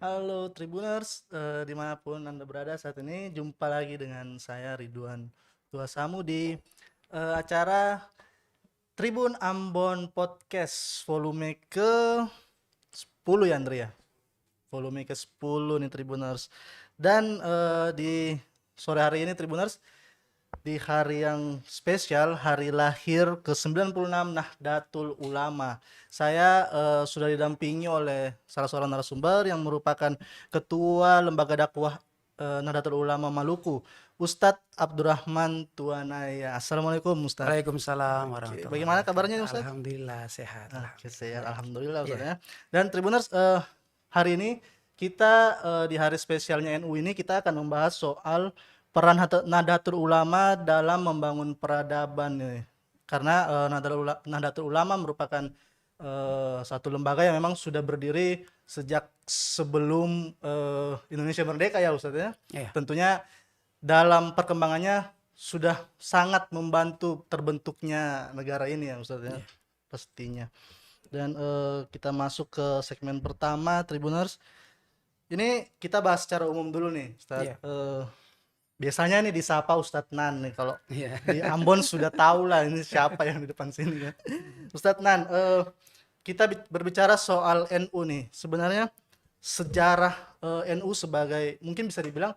Halo Tribuners, dimanapun Anda berada saat ini, jumpa lagi dengan saya Ridwan Tuasamu di acara Tribun Ambon Podcast volume ke 10 ya Andre ya? Volume ke 10 nih Tribuners. Dan di sore hari ini Tribuners, di hari yang spesial, hari lahir ke-96 Nahdlatul Ulama. Saya sudah didampingi oleh salah seorang narasumber yang merupakan Ketua Lembaga Dakwah Nahdlatul Ulama Maluku, Ustadz Abdurrahman Tuanaya. Assalamualaikum Ustadz. Waalaikumsalam Oke, warahmatullahi bagaimana kabarnya nih, wabarakatuh. Ustadz? Alhamdulillah sehat. Oke, sehat. Alhamdulillah. Alhamdulillah Ya, Ustadz ya. Dan Tribuners, hari ini kita di hari spesialnya NU ini kita akan membahas soal peran Nahdlatul Ulama dalam membangun peradaban nih. Karena Nahdlatul Ulama merupakan satu lembaga yang memang sudah berdiri sejak sebelum Indonesia merdeka ya Ustadz ya. ya, Tentunya dalam perkembangannya sudah sangat membantu terbentuknya negara ini ya Ustadz ya. ya. Pastinya. Dan kita masuk ke segmen pertama Tribuners. Ini kita bahas secara umum dulu nih, Ustadz. Ya. Biasanya nih disapa Ustadz Nan nih. Kalau Ya. di Ambon sudah tahu lah ini siapa yang di depan sini kan. Ustadz Nan, kita berbicara soal NU nih. Sebenarnya sejarah NU sebagai mungkin bisa dibilang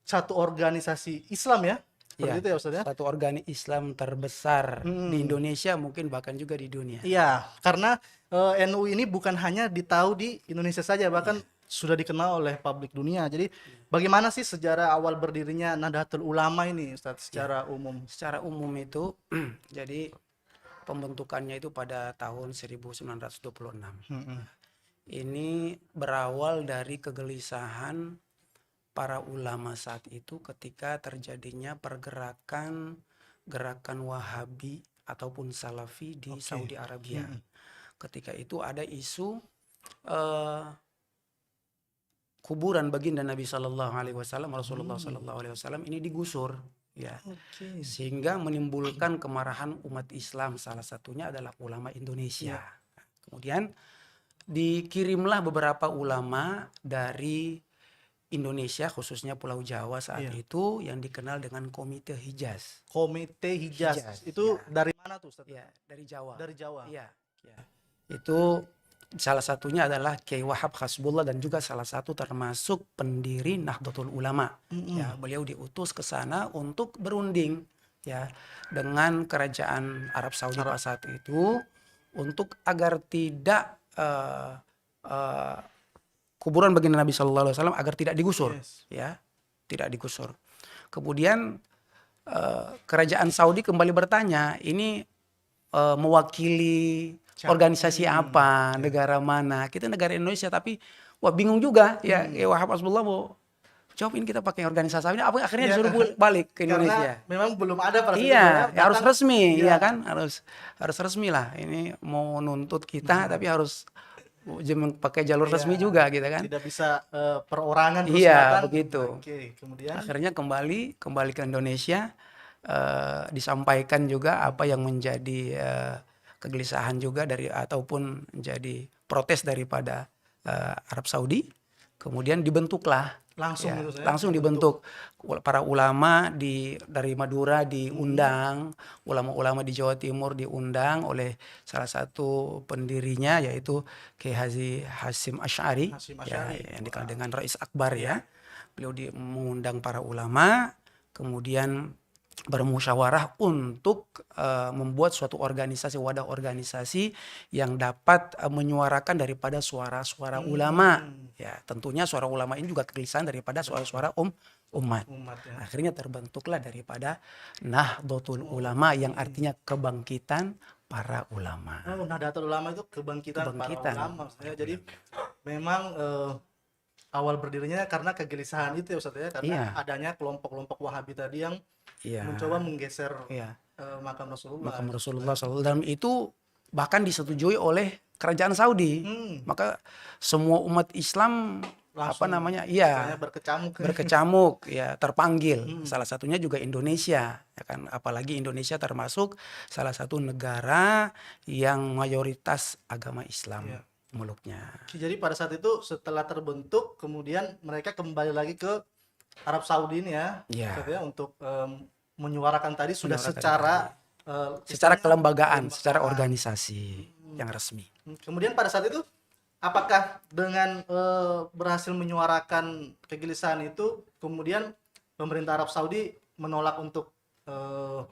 satu organisasi Islam ya. Seperti Ya, itu ya Ustadz ya. satu organisasi Islam terbesar di Indonesia, mungkin bahkan juga di dunia. Iya, karena NU ini bukan hanya ditahu di Indonesia saja, bahkan sudah dikenal oleh publik dunia. Jadi bagaimana sih sejarah awal berdirinya Nahdlatul Ulama ini, Ustadz, secara umum? Secara umum itu, jadi pembentukannya itu pada tahun 1926. Mm-mm. Ini berawal dari kegelisahan para ulama saat itu ketika terjadinya gerakan Wahabi ataupun Salafi di Oke. Saudi Arabia. Mm-mm. Ketika itu ada isu eh, kuburan baginda Nabi Shallallahu Alaihi Wasallam, Rasulullah Shallallahu Alaihi Wasallam ini digusur, ya, Oke. sehingga menimbulkan kemarahan umat Islam. Salah satunya adalah ulama Indonesia. Kemudian dikirimlah beberapa ulama dari Indonesia, khususnya Pulau Jawa saat itu, yang dikenal dengan Komite Hijaz. Komite Hijaz. Hijaz, Itu ya. dari mana tuh, Ustadz? Ya, dari Jawa. Dari Jawa. Iya, ya. Itu salah satunya adalah Kiai Wahab Hasbullah dan juga salah satu termasuk pendiri Nahdlatul Ulama. Ya, beliau diutus ke sana untuk berunding ya dengan kerajaan Arab Saudi pada saat itu untuk agar tidak kuburan baginda Nabi Shallallahu Alaihi Wasallam agar tidak digusur, ya, tidak digusur. Kemudian kerajaan Saudi kembali bertanya, ini mewakili organisasi apa, negara mana? Kita negara Indonesia, tapi wah bingung juga ya. Wahab Hasbullah mau jawab ini kita pakai organisasi ini, apa akhirnya disuruh balik ke Indonesia. Karena memang belum ada pada saat itu Iya, ya, harus resmi, iya. ya kan, harus resmi lah. Ini mau nuntut kita, tapi harus pakai jalur resmi juga, gitu kan. Tidak bisa perorangan terus Iya, datang. begitu. Oke, kemudian Akhirnya kembali ke Indonesia, disampaikan juga apa yang menjadi kegelisahan juga dari ataupun menjadi protes daripada Arab Saudi. Kemudian dibentuklah langsung ya, gitu saya. langsung dibentuk para ulama dari Madura diundang, ulama-ulama di Jawa Timur diundang oleh salah satu pendirinya yaitu Kiai Haji Hasyim Asy'ari, Hasyim ya, Asy'ari. yang dikenal dengan Rais Akbar ya. Beliau mengundang para ulama, kemudian bermusyawarah untuk membuat suatu organisasi, wadah organisasi yang dapat menyuarakan daripada suara-suara ulama. Ya, tentunya suara ulama ini juga kegelisahan daripada suara-suara umat. Ya. Akhirnya terbentuklah daripada Nahdlatul Ulama yang artinya kebangkitan para ulama. Oh, Nahdlatul Ulama itu kebangkitan para ulama. Jadi memang awal berdirinya karena kegelisahan itu ya Ustaz ya, karena adanya kelompok-kelompok Wahabi tadi yang mencoba menggeser makam Rasulullah. Makam Rasulullah SAW. Dalam itu bahkan disetujui oleh kerajaan Saudi. Maka semua umat Islam langsung berkecamuk ya, terpanggil. Salah satunya juga Indonesia, ya kan, apalagi Indonesia termasuk salah satu negara yang mayoritas agama Islam. muluknya. Jadi pada saat itu setelah terbentuk, kemudian mereka kembali lagi ke Arab Saudi ini ya, Ya, Ustadz ya, untuk menyuarakan tadi sudah menyuarakan secara secara istilahnya kelembagaan, secara kelembagaan. organisasi yang resmi. Kemudian pada saat itu, apakah dengan berhasil menyuarakan kegelisahan itu, kemudian pemerintah Arab Saudi menolak untuk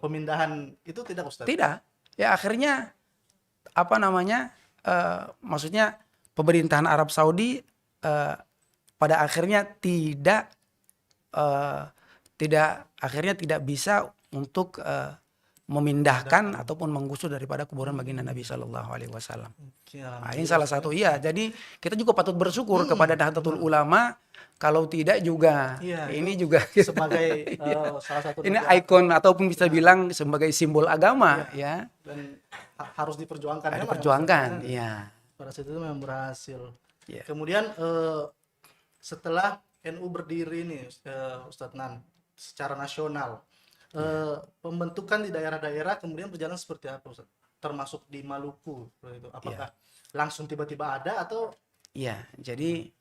pemindahan itu tidak, Ustadz? Tidak, ya akhirnya apa namanya, maksudnya pemerintahan Arab Saudi pada akhirnya eh, akhirnya tidak bisa untuk memindahkan ataupun menggusur daripada kuburan baginda Nabi Shallallahu Alaihi Wasallam. Oke, Nah, ini alhamdulillah, salah Ustadz. satu, iya. Jadi kita juga patut bersyukur kepada Nahdlatul Ulama. Kalau tidak juga, Iya, ini itu juga sebagai salah satu ini negara ikon ataupun bisa bilang sebagai simbol agama, ya. dan harus diperjuangkan Ada memang, perjuangkan, Ustadz, ya. ya. Pada saat itu memang berhasil. Ya. Kemudian setelah NU berdiri nih, Ustadz Nan, secara nasional, pembentukan di daerah-daerah kemudian berjalan seperti apa, Ustadz? Termasuk di Maluku, seperti itu. Apakah langsung tiba-tiba ada atau? Iya, jadi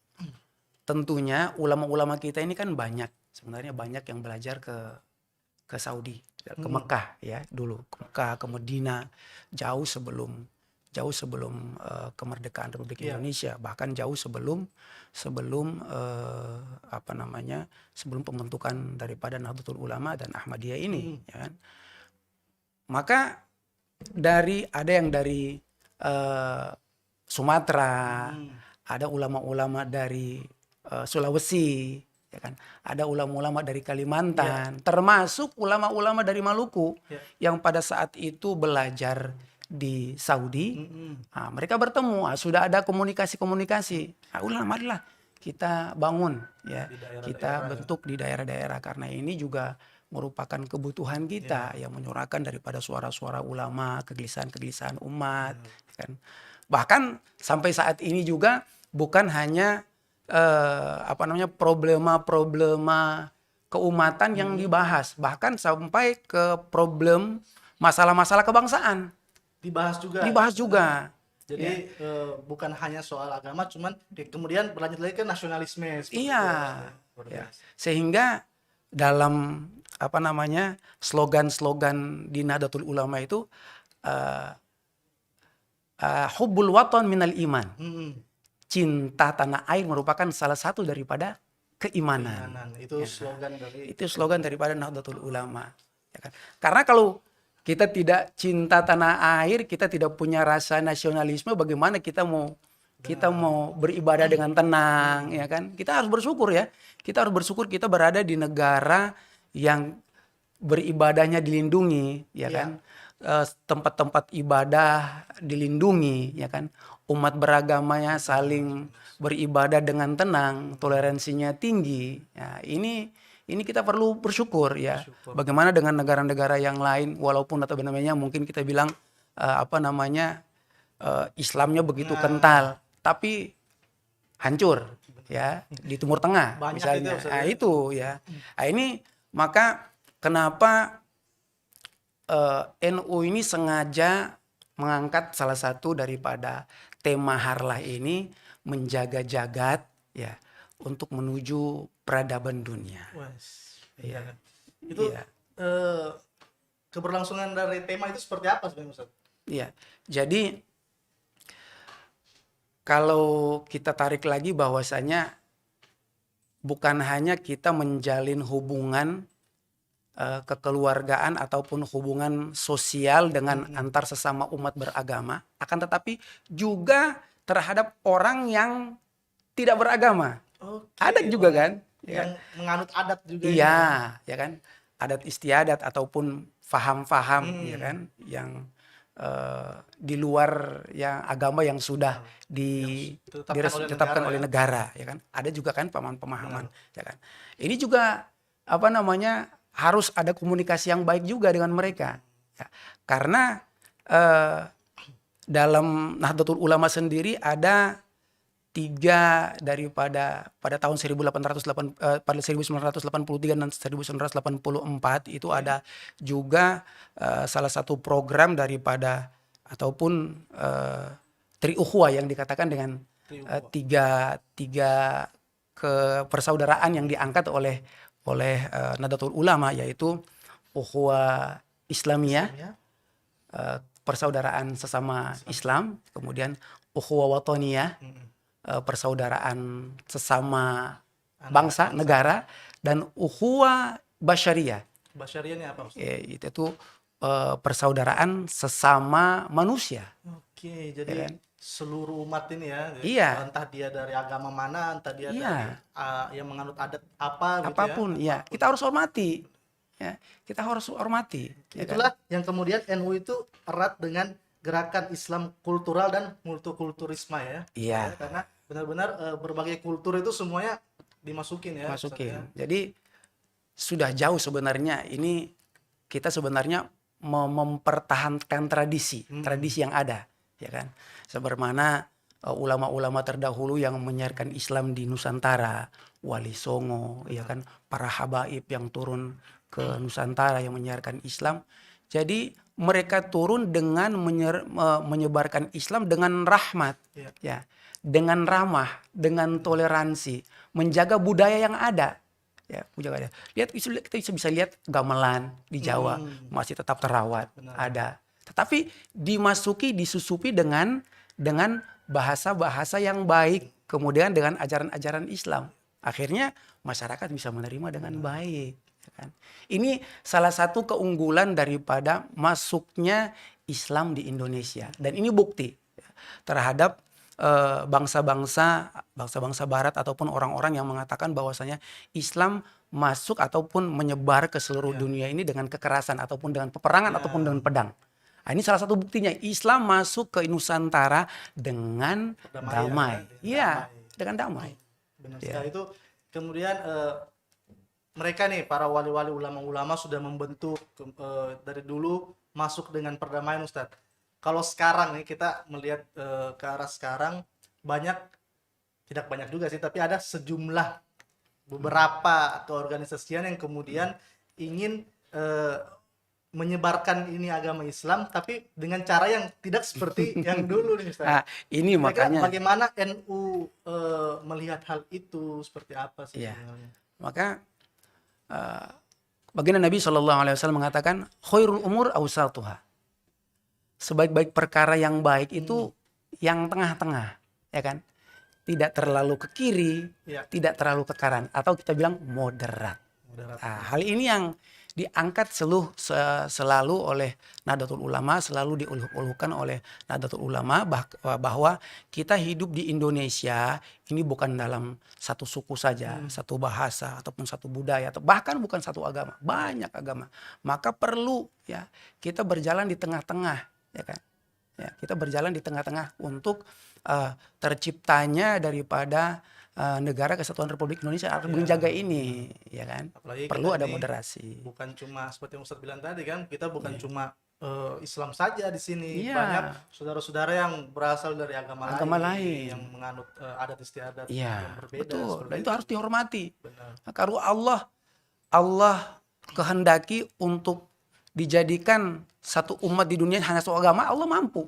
tentunya ulama-ulama kita ini kan banyak, sebenarnya banyak yang belajar ke Saudi, ke Mekah ya dulu, ke Mekah, ke Medina, jauh sebelum kemerdekaan Republik Indonesia, bahkan jauh sebelum apa namanya, sebelum pembentukan daripada Nahdlatul Ulama dan Ahmadiyah ini, ya kan. Maka ada yang dari Sumatera, ada ulama-ulama dari Sulawesi, ya kan. Ada ulama-ulama dari Kalimantan, termasuk ulama-ulama dari Maluku yang pada saat itu belajar di Saudi. Nah, mereka bertemu, sudah ada komunikasi-komunikasi. Nah, marilah kita bangun, ya, kita bentuk di daerah-daerah, karena ini juga merupakan kebutuhan kita yang menyuarakan daripada suara-suara ulama, kegelisahan-kegelisahan umat, kan. Bahkan sampai saat ini juga bukan hanya apa namanya, problema-problema keumatan yang dibahas, bahkan sampai ke problem masalah-masalah kebangsaan Dibahas juga. Jadi bukan hanya soal agama, cuman kemudian berlanjut lagi ke nasionalisme. Iya, ya. Sehingga dalam apa namanya, slogan-slogan di Nahdlatul Ulama itu hubbul waton minal iman. Cinta tanah air merupakan salah satu daripada keimanan. Itu slogan dari. Itu slogan daripada Nahdlatul Ulama. Ya kan? Karena kalau kita tidak cinta tanah air, kita tidak punya rasa nasionalisme, bagaimana kita mau beribadah dengan tenang, ya kan? Kita harus bersyukur, ya. Kita harus bersyukur kita berada di negara yang beribadahnya dilindungi, ya kan? Tempat-tempat ibadah dilindungi, ya kan? Umat beragamanya saling beribadah dengan tenang, toleransinya tinggi. Ya, ini kita perlu bersyukur, ya. Bagaimana dengan negara-negara yang lain, walaupun atau namanya mungkin kita bilang apa namanya, Islamnya begitu kental, tapi hancur, ya, di Timur Tengah misalnya. Itu ya. Nah, ini maka kenapa NU ini sengaja mengangkat salah satu daripada tema harlah ini, menjaga jagat, ya, untuk menuju peradaban dunia. Iya. Itu keberlangsungan dari tema itu seperti apa sebenarnya, Ustaz? Iya. Jadi kalau kita tarik lagi bahwasanya bukan hanya kita menjalin hubungan kekeluargaan ataupun hubungan sosial dengan antar sesama umat beragama, akan tetapi juga terhadap orang yang tidak beragama. Ada juga kan? Yang menganut adat juga. Iya, ya kan? Adat istiadat ataupun faham-faham, ya kan? Yang di luar yang agama yang sudah ditetapkan oleh negara, ya kan? Ada juga kan pemahaman, ya kan? Ini juga apa namanya, harus ada komunikasi yang baik juga dengan mereka, ya. Karena dalam Nahdlatul Ulama sendiri ada 3 daripada pada tahun 1983 dan 1984 itu ada juga salah satu program daripada ataupun triukhuwah yang dikatakan dengan Triukhuwah. tiga kepersaudaraan yang diangkat oleh Nahdlatul Ulama, yaitu ukhuwah Islamiyah, Islamiyah, persaudaraan sesama Islam. Islam, kemudian ukhuwah watoniyah, Mm-mm. persaudaraan sesama Anak bangsa, negara, dan ukhuwah basyariyah, Basyariah ini apa, Ustaz? itu persaudaraan sesama manusia. Oke, Ya jadi kan? seluruh umat ini ya, Iya, entah dia dari agama mana, entah dia dari iya, yang menganut adat apa gitu ya, apapun, ya apapun. kita harus hormati, ya kita harus hormati, ya kan? Itulah yang kemudian NU itu erat dengan gerakan Islam kultural dan multikulturisme ya. Iya, Ya, karena benar-benar berbagai kultur itu semuanya dimasukin ya, Ustaz masukin. ya. Jadi sudah jauh sebenarnya ini kita sebenarnya mempertahankan tradisi yang ada, ya kan? Sebagaimana ulama-ulama terdahulu yang menyiarkan Islam di Nusantara, Wali Songo, ya kan, para habaib yang turun ke Nusantara yang menyiarkan Islam. Jadi mereka turun dengan menyebarkan Islam dengan rahmat, Iya. ya, dengan ramah, dengan toleransi, menjaga budaya yang ada. Ya, budaya. Lihat, kita bisa lihat gamelan di Jawa masih tetap terawat, Benar. ada. Tetapi disusupi dengan bahasa-bahasa yang baik, kemudian dengan ajaran-ajaran Islam. Akhirnya masyarakat bisa menerima dengan baik. Ya kan? Ini salah satu keunggulan daripada masuknya Islam di Indonesia. Dan ini bukti terhadap bangsa-bangsa Barat ataupun orang-orang yang mengatakan bahwasanya Islam masuk ataupun menyebar ke seluruh dunia ini dengan kekerasan ataupun dengan peperangan ataupun dengan pedang. Nah, ini salah satu buktinya Islam masuk ke Nusantara dengan damai. Iya, dengan damai. Benar sekali itu. Kemudian mereka nih para wali-wali ulama-ulama sudah membentuk dari dulu masuk dengan perdamaian, Ustadz. Kalau sekarang nih kita melihat ke arah sekarang tidak banyak juga sih, tapi ada sejumlah beberapa keorganisasian yang kemudian ingin menyebarkan ini agama Islam tapi dengan cara yang tidak seperti yang dulu nih, Ustaz. Nah, ini makanya bagaimana NU melihat hal itu seperti apa sih sebenarnya? Maka baginda Nabi SAW mengatakan khairul umur awsatuha. Sebaik-baik perkara yang baik itu yang tengah-tengah, ya kan? Tidak terlalu ke kiri, tidak terlalu ke kanan, atau kita bilang moderat. Nah, hal ini yang diangkat selalu oleh Nahdlatul Ulama, selalu diuluhkan oleh Nahdlatul Ulama bahwa kita hidup di Indonesia ini bukan dalam satu suku saja, satu bahasa ataupun satu budaya, atau bahkan bukan satu agama, banyak agama. Maka perlu ya kita berjalan di tengah-tengah, ya kan? Ya, kita berjalan di tengah-tengah untuk terciptanya daripada negara Kesatuan Republik Indonesia harus menjaga ini, ya kan? Apalagi perlu kita ada ini moderasi. Bukan cuma seperti yang Ustadz bilang tadi kan, kita bukan cuma Islam saja di sini. Iya. Banyak saudara-saudara yang berasal dari agama lain yang menganut adat istiadat yang berbeda. Betul. Dan itu harus dihormati. Benar. Nah, kalau Allah kehendaki untuk dijadikan satu umat di dunia hanya satu agama, Allah mampu.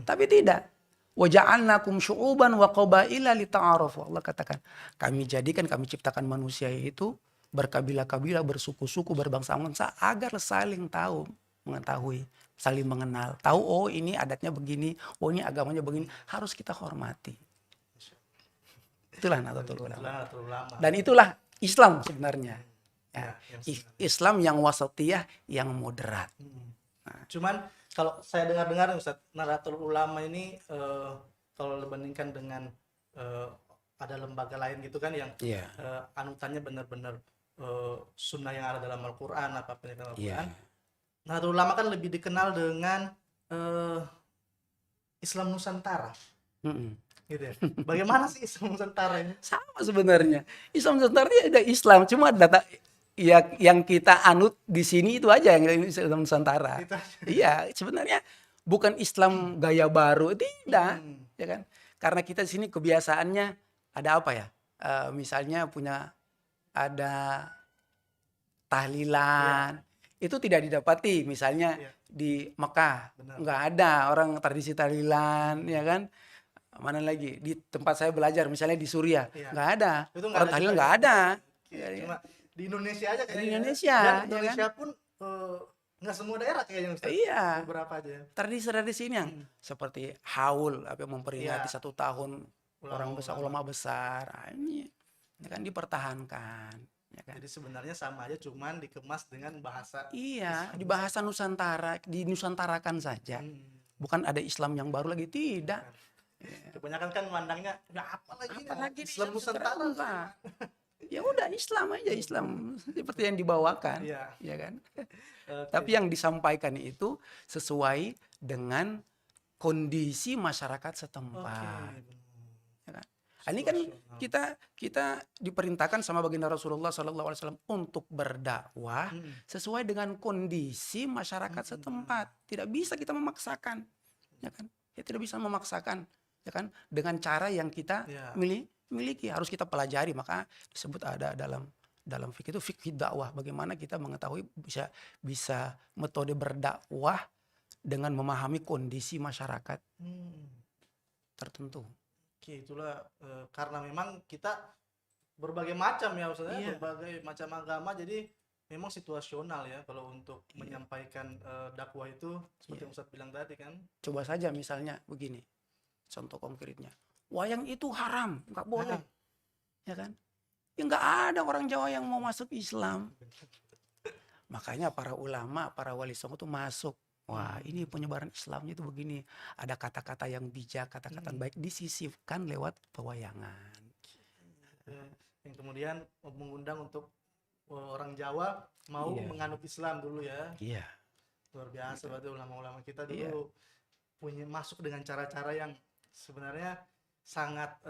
Tapi tidak. Wa ja'alnakum syu'uban wa qabaila lita'arafu. Allah katakan, kami ciptakan manusia itu berkabilah-kabilah, bersuku-suku, berbangsa-bangsa agar saling tahu, mengetahui, saling mengenal. Tahu, oh ini adatnya begini, oh ini agamanya begini, harus kita hormati. Itulah Nahdlatul Ulama. Dan itulah Islam sebenarnya. Ya, Islam yang wasatiyah, yang moderat. Cuman kalau saya dengar-dengar Ustaz, Nahdlatul Ulama ini kalau dibandingkan dengan ada lembaga lain gitu kan yang anutannya benar-benar sunnah yang ada dalam Al-Quran, apapun yang dalam Al-Quran. Nahdlatul Ulama kan lebih dikenal dengan Islam Nusantara. Gitu ya. Bagaimana sih Islam Nusantara ini? Sama sebenarnya. Islam Nusantara ini ada Islam, cuma data ya yang kita anut di sini itu aja yang Islam Nusantara. Iya, sebenarnya bukan Islam gaya baru, tidak, ya kan? Karena kita di sini kebiasaannya ada apa ya? Misalnya ada tahlilan, itu tidak didapati misalnya di Mekah. Nggak ada orang tradisi tahlilan, ya kan? Mana lagi di tempat saya belajar misalnya di Suriah Iya. nggak ada, Itu nggak orang ada tahlil juga nggak ya? ada. Oke, Ya, ya. cuma di Indonesia aja Di kayaknya. Indonesia, Dan ya kan? Indonesia pun nggak semua daerah kayaknya Ustaz. Iya, Beberapa aja ya. tradisi-tradisi ini yang seperti haul apa memperingati Iya. 1 tahun orang besar, Ulama-ulama. ulama besar. Ini ya kan dipertahankan, ya kan? Jadi sebenarnya sama aja, cuman dikemas dengan bahasa Iya, Islam. di bahasa Nusantara, dinusantarakan saja. Hmm. Bukan ada Islam yang baru lagi, tidak. Kebanyakan kan mandangnya, ya apa lagi nih, Apalagi di Islam Nusantara. enggak. Ya udah Islam aja, Islam seperti yang dibawakan, Iya. ya kan? Oke. Tapi yang disampaikan itu sesuai dengan kondisi masyarakat Oke. setempat, ya kan? Ini kan Situasional. kita diperintahkan sama baginda Rasulullah SAW untuk berdakwah sesuai dengan kondisi masyarakat setempat. Tidak bisa kita memaksakan, ya kan? Ya tidak bisa memaksakan, ya kan? Dengan cara yang kita Ya. miliki, harus kita pelajari. Maka disebut ada dalam fikih itu fikih dakwah. Bagaimana kita mengetahui bisa metode berdakwah dengan memahami kondisi masyarakat Hmm. tertentu. Oke, itulah karena memang kita berbagai macam ya Ustaz ya, Iya. berbagai macam agama, jadi memang situasional ya kalau untuk menyampaikan dakwah itu seperti yang Ustaz bilang tadi kan. Coba saja misalnya begini, contoh konkretnya. Wayang itu haram, nggak boleh. Ya kan? Ya nggak ada orang Jawa yang mau masuk Islam. Makanya para ulama, para wali songo itu masuk. Wah, ini penyebaran Islamnya itu begini. Ada kata-kata yang bijak, kata-kata baik disisipkan lewat pewayangan. Yang kemudian mengundang untuk orang Jawa mau Iya. menganut Islam dulu ya. Iya. Luar biasa berarti ulama-ulama kita Iya. dulu punya masuk dengan cara-cara yang sebenarnya sangat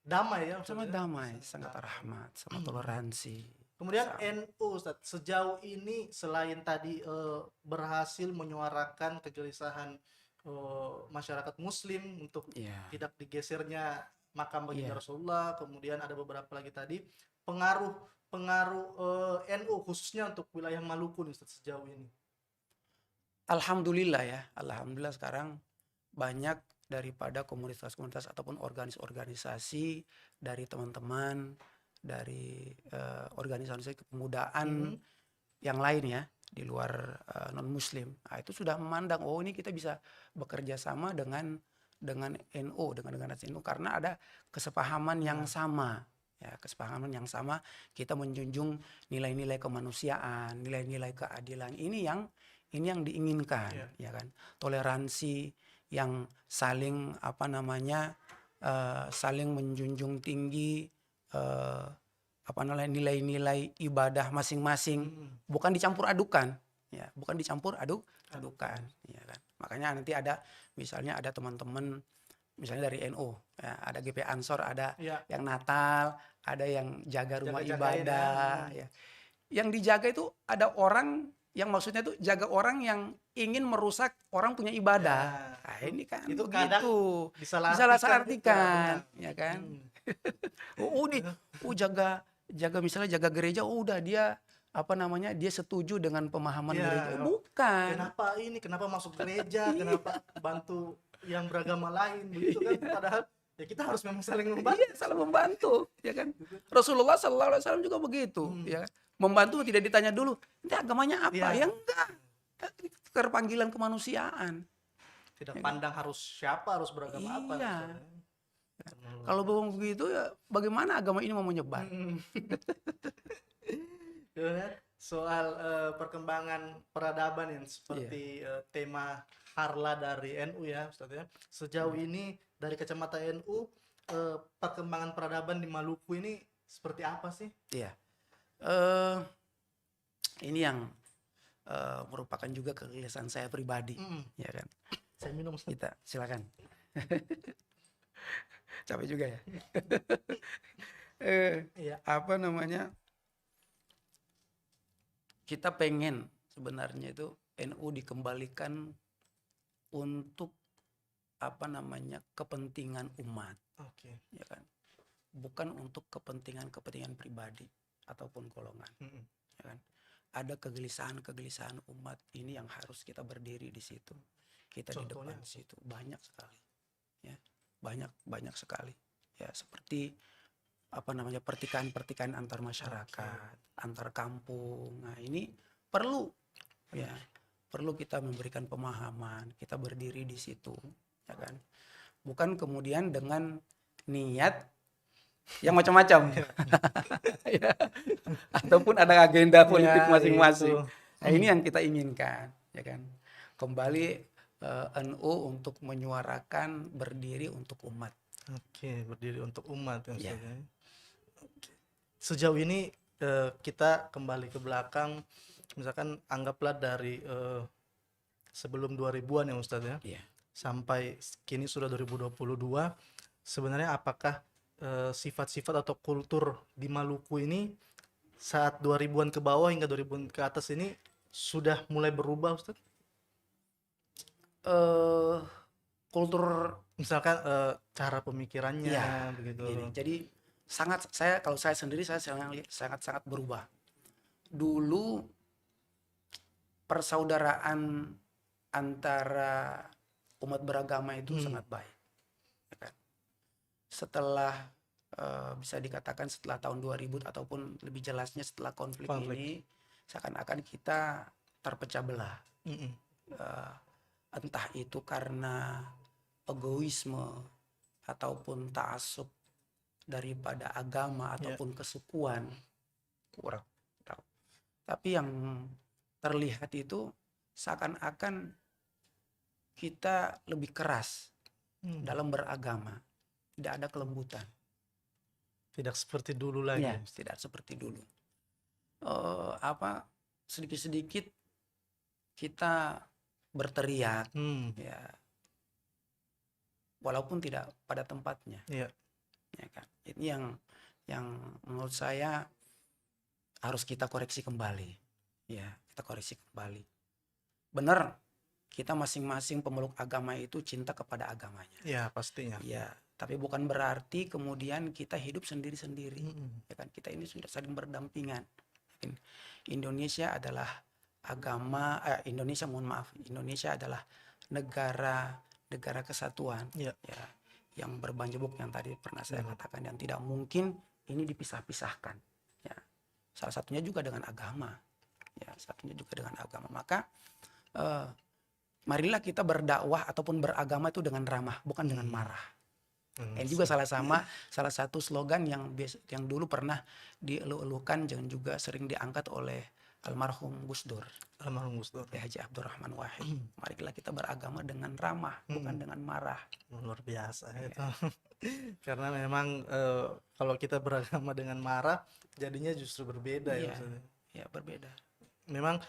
damai ya Sangat maksudnya. damai, sangat rahmat, sangat toleransi. Kemudian Sama. NU Ustadz, sejauh ini selain tadi berhasil menyuarakan kegelisahan masyarakat muslim untuk Iya. tidak digesernya makam baginda Iya. Rasulullah, kemudian ada beberapa lagi tadi pengaruh NU khususnya untuk wilayah Maluku nih Ustadz, sejauh ini. Alhamdulillah ya, alhamdulillah sekarang banyak daripada komunitas-komunitas ataupun organisasi dari teman-teman dari organisasi kepemudaan yang lain ya di luar non muslim. Nah, itu sudah memandang oh ini kita bisa bekerja sama dengan NU, dengan NU karena ada kesepahaman yang sama. Ya, kesepahaman yang sama, kita menjunjung nilai-nilai kemanusiaan, nilai-nilai keadilan. Ini yang diinginkan, ya kan? Toleransi yang saling saling menjunjung tinggi nilai-nilai ibadah masing-masing, bukan dicampur adukan, ya, bukan dicampur adukan, ya kan. Makanya nanti ada misalnya ada teman-teman misalnya dari NU, ya, ada GP Ansor, ada yang Natal, ada yang jaga rumah ibadah, ya. Yang dijaga itu ada orang yang maksudnya itu jaga orang yang ingin merusak orang punya ibadah. Nah, ini kan itu begitu. disalah artikan, ya kan? Jaga misalnya jaga gereja, udah dia dia setuju dengan pemahaman gereja. Bukan. Kenapa masuk gereja, kenapa bantu yang beragama lain begitu kan, padahal ya kita harus memang saling membantu. Iya, saling membantu, ya kan? Rasulullah SAW juga begitu, ya kan? Membantu tidak ditanya dulu, ini agamanya apa? Ya enggak. Terpanggilan kemanusiaan. Tidak pandang harus siapa, harus beragama apa. Iya. Kalau belum begitu ya bagaimana agama ini mau menyebar? Soal perkembangan peradaban yang seperti tema Harla dari NU ya Ustaz ya. Sejauh ini dari kacamata NU perkembangan peradaban di Maluku ini seperti apa sih? Iya. Ini yang merupakan juga kegelisahan saya pribadi, ya kan? Saya minum Ustaz. Kita silakan. Capek juga ya. Kita pengen sebenarnya itu NU dikembalikan untuk kepentingan umat, ya kan? Bukan untuk kepentingan pribadi ataupun golongan, ya kan? Ada kegelisahan umat ini yang harus kita berdiri di situ, kita di depan situ, banyak sekali, ya. banyak sekali. Ya, seperti pertikaian-pertikaian antar masyarakat, antar kampung. Nah, ini perlu ya, perlu kita memberikan pemahaman, kita berdiri di situ, ya kan? Bukan kemudian dengan niat yang macam-macam. Ya. Ataupun ada agenda politik Ya, masing-masing. itu. Nah, ini yang kita inginkan, ya kan? Kembali NU untuk menyuarakan berdiri untuk umat. Oke, berdiri untuk umat ya Ya. Ustaz ya. Sejauh ini kita kembali ke belakang, misalkan anggaplah dari sebelum 2000-an ya Ustaz ya, Ya. sampai kini sudah 2022, sebenarnya apakah sifat-sifat atau kultur di Maluku ini saat 2000-an ke bawah hingga 2000-an ke atas ini sudah mulai berubah Ustaz? Eh, kultur Misalkan cara pemikirannya ya begitu. gini. Jadi kalau saya sendiri saya sangat berubah. Dulu persaudaraan antara umat beragama itu sangat baik, ya kan? Setelah bisa dikatakan setelah tahun 2000 ataupun lebih jelasnya setelah konflik ini, seakan-akan kita terpecah belah. Eh, entah itu karena egoisme ataupun ta'assub daripada agama ataupun kesukuan, kurang tahu. Tapi yang terlihat itu seakan-akan kita lebih keras dalam beragama, tidak ada kelembutan. Tidak seperti dulu lagi. Ya, tidak seperti dulu. Sedikit-sedikit kita berteriak, ya, walaupun tidak pada tempatnya. Iya. Ya kan? Ini yang menurut saya harus kita koreksi kembali. Ya, kita koreksi kembali. Benar, kita masing-masing pemeluk agama itu cinta kepada agamanya. Ya, pastinya. Ya, tapi bukan berarti kemudian kita hidup sendiri-sendiri. Ya kan? Kita ini sudah saling berdampingan. Indonesia adalah Indonesia adalah negara kesatuan. Ya, yang berbanjebuk yang tadi pernah saya katakan, yang tidak mungkin ini dipisah-pisahkan. Ya, salah satunya juga dengan agama. Ya, Maka marilah kita berdakwah ataupun beragama itu dengan ramah, bukan dengan marah. Ini juga salah satu slogan yang dulu pernah dielu-elukan dan juga sering diangkat oleh almarhum Gus Dur. Ya, Haji Abdurrahman Wahid. Marilah kita beragama dengan ramah, bukan dengan marah. Luar biasa itu. Karena memang kalau kita beragama dengan marah, jadinya justru berbeda ya maksudnya. Ya, berbeda. Memang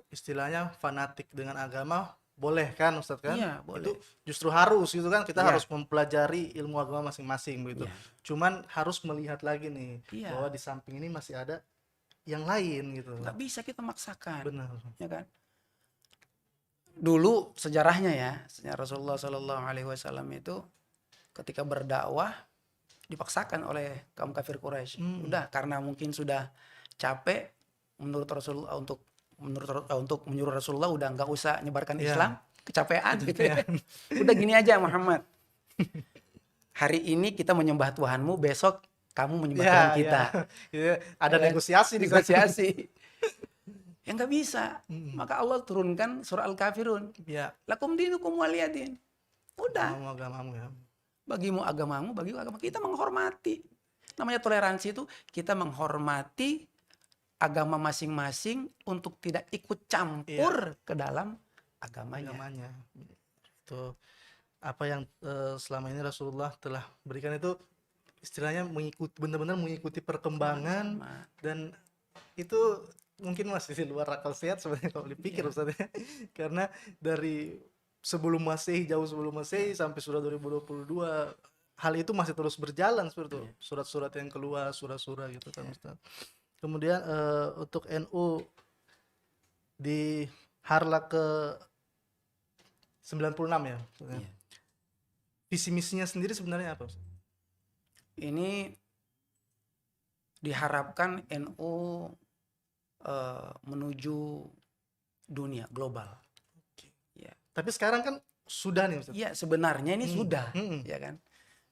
istilahnya fanatik dengan agama boleh kan Ustadz kan? Iya, boleh. Itu justru harus gitu kan, kita harus mempelajari ilmu agama masing-masing begitu. Cuman harus melihat lagi nih bahwa di samping ini masih ada yang lain gitu. Nggak bisa kita maksakan. Benar. Ya kan? Dulu sejarah Rasulullah Shallallahu Alaihi Wasallam itu ketika berdakwah dipaksakan oleh kaum kafir Quraisy. Udah, karena mungkin sudah capek menurut Rasulullah untuk menyuruh Rasulullah udah nggak usah nyebarkan Islam, kecapean gitu ya. Udah gini aja Muhammad. Hari ini kita menyembah Tuhanmu, besok kamu menyembah Tuhan kita. Ada negosiasi di sana. Ya nggak bisa. Maka Allah turunkan surah Al-Kafirun. Lakum dinukum waliyadin. Udah. Agamamu ya. Bagimu agamamu, bagimu agama. Kita menghormati. Namanya toleransi itu kita menghormati agama masing-masing untuk tidak ikut campur ke dalam agamanya. Itu apa yang selama ini Rasulullah telah berikan itu istilahnya benar-benar mengikuti perkembangan dan itu mungkin masih di luar akal sehat sebenarnya kalau dipikir Ustaz ya. Karena dari jauh sebelum Masehi sampai sudah 2022 hal itu masih terus berjalan seperti itu. Surat-surat yang keluar, surah-surah gitu kan Ustaz. Kemudian untuk NU di Harla ke 96 ya. Visi misinya sendiri sebenarnya apa? Ini diharapkan NU menuju dunia global. Tapi sekarang kan sudah nih Ustaz. Iya, sebenarnya ini sudah, Hmm. ya kan.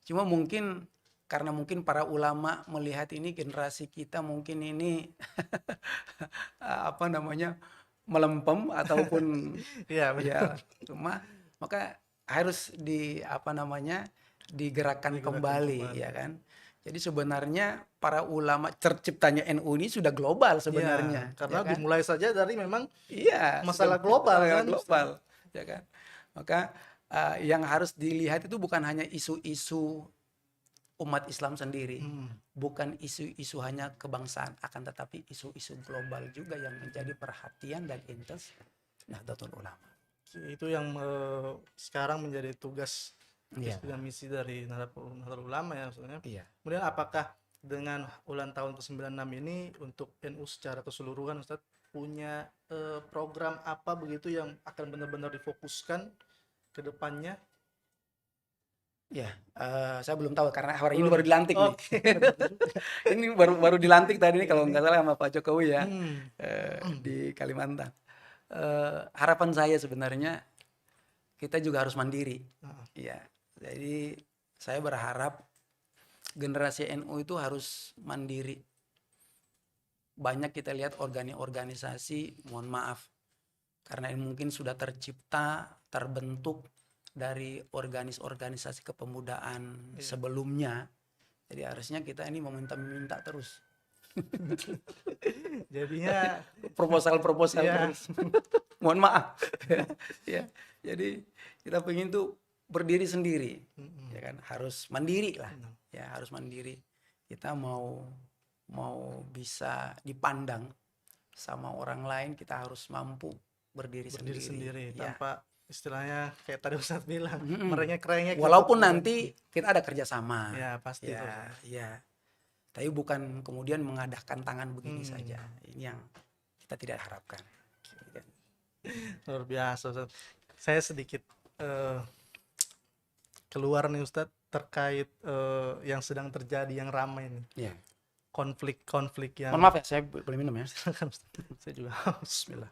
Cuma mungkin karena mungkin para ulama melihat ini generasi kita mungkin ini apa namanya melempem ataupun Iya ya benar. cuma maka harus di apa namanya digerakkan Digerakkan kembali kembali. ya kan. Jadi sebenarnya para ulama terciptanya NU ini sudah global Iya, sebenarnya karena ya kan. dimulai saja dari memang Iya, sudah masalah global masalah kan Ustaz. global ya kan. Maka yang harus dilihat itu bukan hanya isu-isu umat Islam sendiri, Hmm. bukan isu-isu hanya kebangsaan, akan tetapi isu-isu global juga yang menjadi perhatian dan interest Nahdlatul Ulama. Itu yang sekarang menjadi tugas Iya, dan misi dari Nahdlatul Ulama ya maksudnya. iya. Kemudian apakah dengan ulang tahun ke-96 ini untuk NU secara keseluruhan Ustadz punya program apa begitu yang akan benar-benar difokuskan ke depannya? Ya, saya belum tahu karena hari ini Belum. baru dilantik nih. Oke, betul juga. Ini baru dilantik tadi nih kalau Ini. nggak salah sama Pak Jokowi ya Hmm. di Kalimantan. Harapan saya sebenarnya kita juga harus mandiri. Ah, Ya, jadi saya berharap generasi NU itu harus mandiri. Banyak kita lihat organisasi, mohon maaf, karena ini mungkin sudah tercipta, terbentuk dari organisasi kepemudaan iya. sebelumnya. Jadi harusnya kita ini meminta-minta terus. Jadinya Proposal-proposal ya. terus. Mohon maaf. Ya, jadi kita pengen tuh berdiri sendiri. Mm-mm. Ya kan, harus mandiri lah. Benar. Ya, harus mandiri. Kita mau bisa dipandang sama orang lain, kita harus mampu berdiri Berdiri sendiri Ya. tanpa istilahnya kayak tadi Ustadz bilang Mm-mm. merengek-rengek Walaupun gitu. nanti kita ada kerjasama. Ya pasti itu. Ya, ya. Tapi bukan kemudian mengadakan tangan begini saja. Ini yang kita tidak harapkan. Luar biasa Ustadz. Saya sedikit eh, keluar nih Ustadz terkait yang sedang terjadi yang ramai nih. Ya. Konflik-konflik yang Mohon maaf ya, saya boleh minum ya. Silakan, Ustadz. Saya juga haus. Bismillah.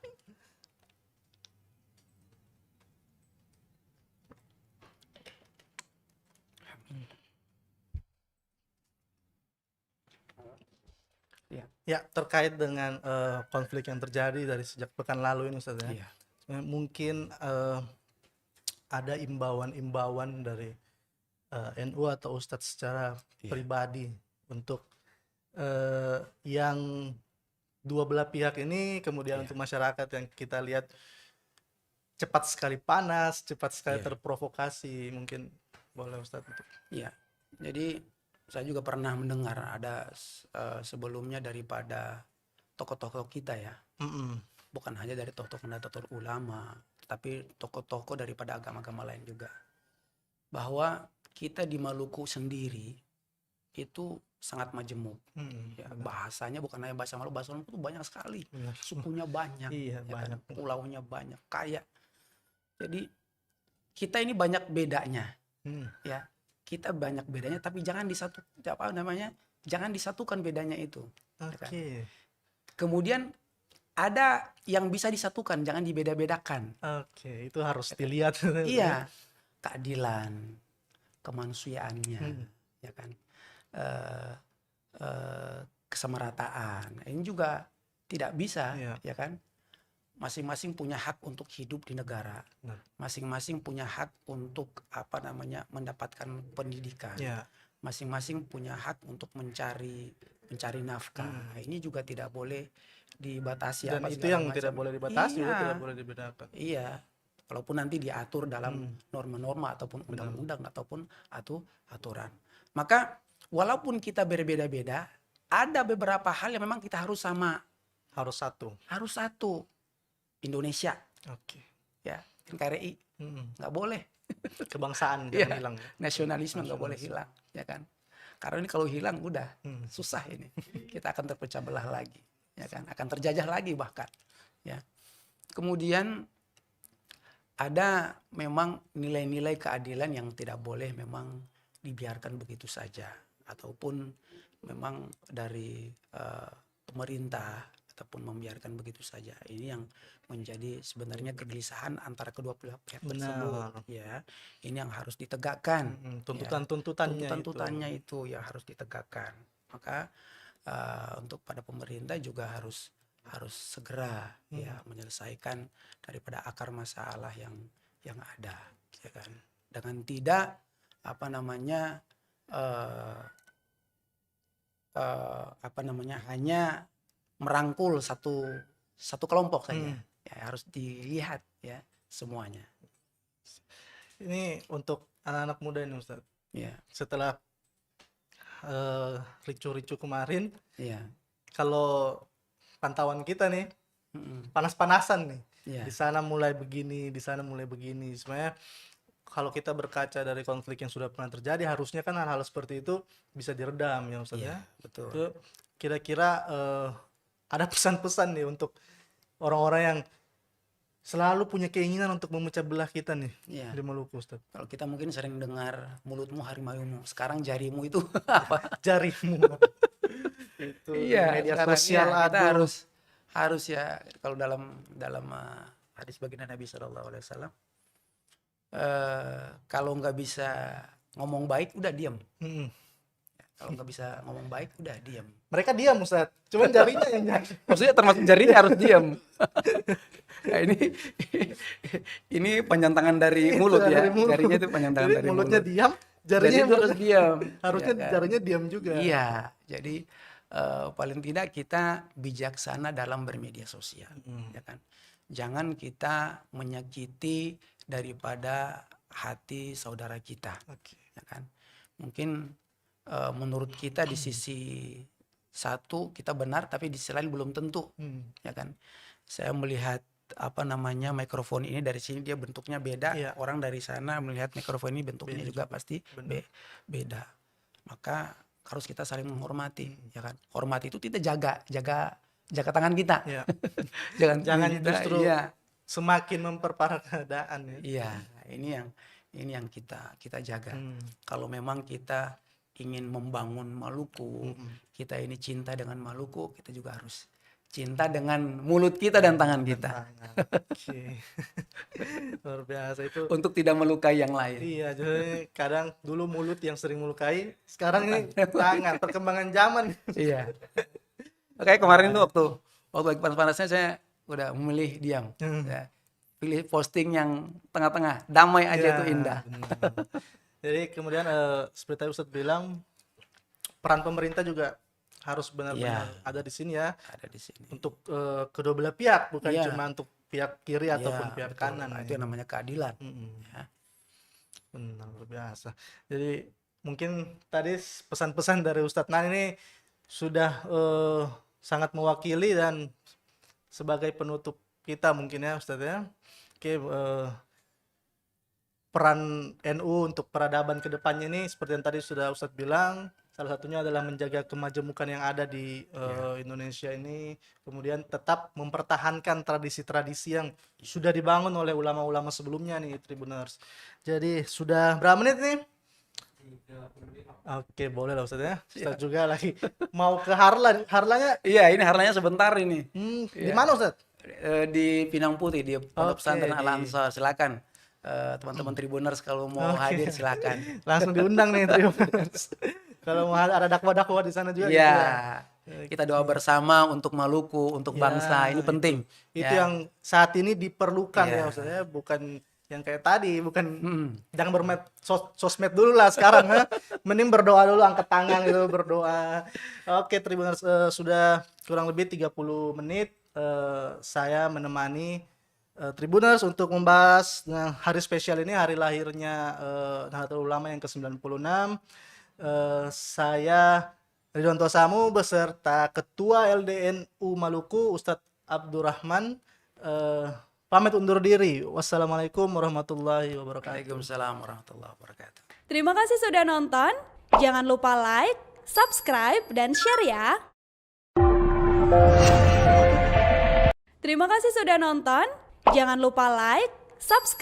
Ya, terkait dengan konflik yang terjadi dari sejak pekan lalu ini Ustadz ya. Iya. Mungkin ada imbauan-imbauan dari NU atau Ustadz secara Iya. pribadi untuk yang dua belah pihak ini, kemudian Iya. untuk masyarakat yang kita lihat cepat sekali panas, cepat sekali Iya. terprovokasi, mungkin boleh Ustadz untuk Iya. Jadi saya juga pernah mendengar ada sebelumnya daripada tokoh-tokoh kita ya. Mm-mm. Bukan hanya dari tokoh Nahdlatul Ulama, tapi tokoh-tokoh daripada agama-agama lain juga. Bahwa kita di Maluku sendiri itu sangat majemuk. Ya, benar. bahasanya bukan hanya bahasa Maluku itu banyak sekali. Benar. Sukunya banyak, Iya, ya kan? banyak. Pulaunya banyak, kaya. Jadi kita ini banyak bedanya, Hmm. ya. Kita banyak bedanya, tapi jangan jangan disatukan bedanya itu. Oke. Kemudian ada yang bisa disatukan, jangan dibeda-bedakan. Oke, itu harus dilihat. Iya, keadilan, kemanusiaannya, Hmm. ya kan, kesamarataan. Ini juga tidak bisa, Iya. ya kan. Masing-masing punya hak untuk hidup di negara. Benar. Masing-masing punya hak untuk mendapatkan pendidikan. Iya. Masing-masing punya hak untuk mencari nafkah. Nah, ini juga tidak boleh dibatasi Dan apa itu segala yang macam. tidak boleh dibatasi, juga Iya. tidak boleh dibedakan. Iya, walaupun nanti diatur dalam norma-norma ataupun Benar. undang-undang ataupun aturan. Maka walaupun kita berbeda-beda, ada beberapa hal yang memang kita harus sama, Harus satu. harus satu. Indonesia, Oke. ya, NKRI nggak boleh. Kebangsaan Iya. jangan hilang. Nasionalisme nggak boleh hilang, ya kan? Karena ini kalau hilang udah susah ini. Kita akan terpecah belah lagi, ya kan? Akan terjajah lagi bahkan, ya. Kemudian ada memang nilai-nilai keadilan yang tidak boleh memang dibiarkan begitu saja, ataupun memang dari pemerintah ataupun membiarkan begitu saja. Ini yang menjadi sebenarnya kegelisahan antara kedua belah pihak tersebut. Benar. Ya, ini yang harus ditegakkan. Tuntutan-tuntutannya itu. Tuntutan-tuntutannya itu yang harus ditegakkan. Maka untuk pada pemerintah juga harus segera ya menyelesaikan daripada akar masalah yang ada, ya kan. Dengan tidak hanya merangkul satu kelompok saja. Ya, harus dilihat ya semuanya. Ini untuk anak-anak muda ini Ustadz. Ya. Setelah ricu-ricu kemarin, Iya. kalau pantauan kita nih panas-panasan nih. Iya. Di sana mulai begini, di sana mulai begini. Sebenarnya kalau kita berkaca dari konflik yang sudah pernah terjadi, harusnya kan hal-hal seperti itu bisa diredam ya Ustadz Iya, ya. betul. Itu kira-kira ada pesan-pesan nih untuk orang-orang yang selalu punya keinginan untuk memecah belah kita nih Iya. di Maluku Ustadz. Kalau kita mungkin sering dengar mulutmu harimaumu, sekarang jarimu itu apa? Jarimu. Itu Iya, media sekarang sosial ya, kita aduh. harus ya, kalau dalam hadis baginda Nabi SAW, kalau nggak bisa ngomong baik udah diam. Mm-mm. Kalau nggak bisa ngomong baik udah diam. Mereka diam Ustadz, cuman jarinya yang nyari. Maksudnya termasuk jarinya harus diam. Nah, ini panjang tangan dari mulut ya. Dari mulut. Jarinya itu panjang tangan Jadi dari mulutnya mulut. diam, Jadi jarinya itu harus diam. harusnya ya kan? jarinya diam juga. Iya, jadi paling tidak kita bijaksana dalam bermedia sosial, ya kan. Jangan kita menyakiti daripada hati saudara kita, Oke. ya kan. Mungkin menurut kita di sisi satu kita benar, tapi di sisi lain belum tentu, ya kan. Saya melihat mikrofon ini dari sini dia bentuknya beda, Iya. orang dari sana melihat mikrofon ini bentuknya Beda juga juga. pasti Benar. beda. Maka harus kita saling menghormati, ya kan. Hormati itu kita jaga tangan kita. Ya. Jangan Jangan kita, justru iya. semakin memperparah keadaan ya. Iya, ini yang kita jaga. Kalau memang kita ingin membangun Maluku, kita ini cinta dengan Maluku, kita juga harus cinta dengan mulut kita dan tangan kita. Oke. Luar biasa itu. Untuk tidak melukai yang lain. Iya, jadi kadang dulu mulut yang sering melukai, sekarang ini tangan, perkembangan zaman. Iya. Oke, kemarin tuh waktu lagi panas-panasnya saya udah memilih diam. Ya. Pilih posting yang tengah-tengah, damai aja Ya, itu indah. Jadi kemudian seperti tadi Ustadz bilang, peran pemerintah juga harus benar-benar ada di sini ya, Ada di sini. untuk kedua belah pihak, bukan Iya. cuma untuk pihak kiri ataupun pihak Betul. kanan. Nah, itu yang namanya keadilan. Ya. Benar, luar biasa. Jadi mungkin tadi pesan-pesan dari Ustadz Nan ini sudah sangat mewakili, dan sebagai penutup kita mungkin ya Ustadz ya. Oke, peran NU untuk peradaban kedepannya ini seperti yang tadi sudah Ustadz bilang, salah satunya adalah menjaga kemajemukan yang ada di Indonesia ini, kemudian tetap mempertahankan tradisi-tradisi yang sudah dibangun oleh ulama-ulama sebelumnya nih Tribuners. Jadi sudah berapa menit nih? Oke, boleh lah Ustadz ya. Ustadz juga lagi mau ke Harlanya. Iya, ini harlanya sebentar ini. Di mana Ustadz? Di Pinang Putih, di Pondok Oke, Pesantren di- Al-Ansor. Silakan teman-teman Tribuners kalau mau hadir silakan. Langsung diundang nih Tribuners. Kalau mau ada dakwah-dakwah di sana juga. Iya. gitu ya. Kita doa bersama untuk Maluku, untuk Ya, bangsa. Ini penting. Itu Ya. yang saat ini diperlukan Ya. ya Ustaz ya, bukan yang kayak tadi, bukan jangan bermain sosmed dulu lah sekarang ha. Mending berdoa dulu, angkat tangan gitu, berdoa. Oke Tribuners, sudah kurang lebih 30 menit saya menemani Tribuners untuk membahas hari spesial ini, hari lahirnya Nahdlatul Ulama yang ke-96. Saya Ridwan Tosamu beserta Ketua LDNU Maluku Ustadz Abdurrahman pamit undur diri. Wassalamualaikum warahmatullahi wabarakatuh. Waalaikumsalam warahmatullahi wabarakatuh. Terima kasih sudah nonton. Jangan lupa like, subscribe, dan share ya. Terima kasih sudah nonton. Jangan lupa like, subscribe.